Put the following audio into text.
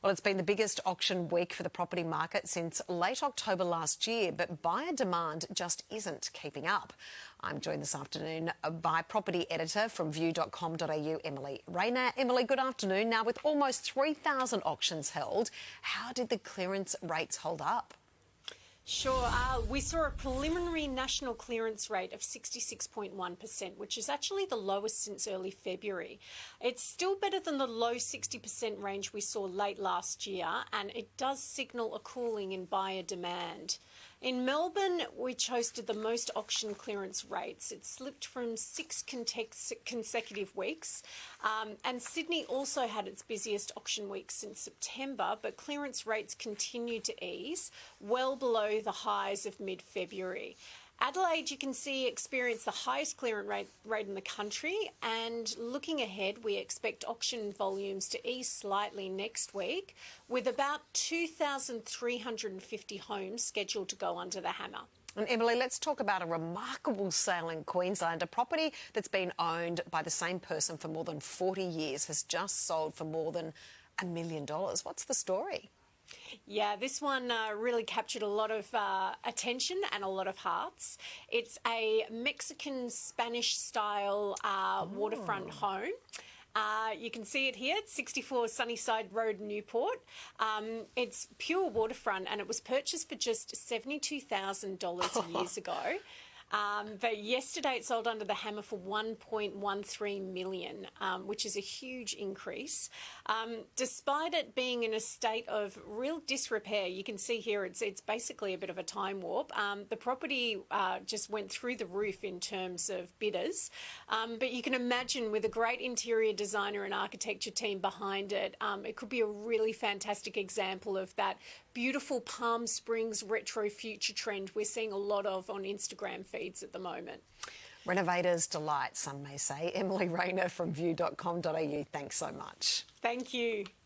Well, it's been the biggest auction week for the property market since late October last year, but buyer demand just isn't keeping up. I'm joined this afternoon by property editor from view.com.au, Emily Rayner. Emily, good afternoon. Now, with almost 3,000 auctions held, how did the clearance rates hold up? Sure. We saw a preliminary national clearance rate of 66.1%, which is actually the lowest since early February. It's still better than the low 60% range we saw late last year, and it does signal a cooling in buyer demand. In Melbourne, which hosted the most auction clearance rates, it slipped from 6 consecutive weeks. And Sydney also had its busiest auction week since September, but clearance rates continued to ease, well below the highs of mid-February. Adelaide, you can see, experienced the highest clearance rate in the country, and looking ahead, we expect auction volumes to ease slightly next week, with about 2,350 homes scheduled to go under the hammer. And Emily, let's talk about a remarkable sale in Queensland. A property that's been owned by the same person for more than 40 years has just sold for more than $1 million. What's the story? Yeah, this one really captured a lot of attention and a lot of hearts. It's a Mexican Spanish style waterfront home. You can see it here. It's 64 Sunnyside Road, Newport. It's pure waterfront, and it was purchased for just $72,000 years ago. But yesterday it sold under the hammer for $1.13 million, which is a huge increase. Despite it being in a state of real disrepair, you can see here it's basically a bit of a time warp. The property just went through the roof in terms of bidders. But you can imagine, with a great interior designer and architecture team behind it, it could be a really fantastic example of that beautiful Palm Springs retro future trend we're seeing a lot of on Instagram feeds at the moment. Renovators' delight, some may say. Emily Rayner from view.com.au, thanks so much. Thank you.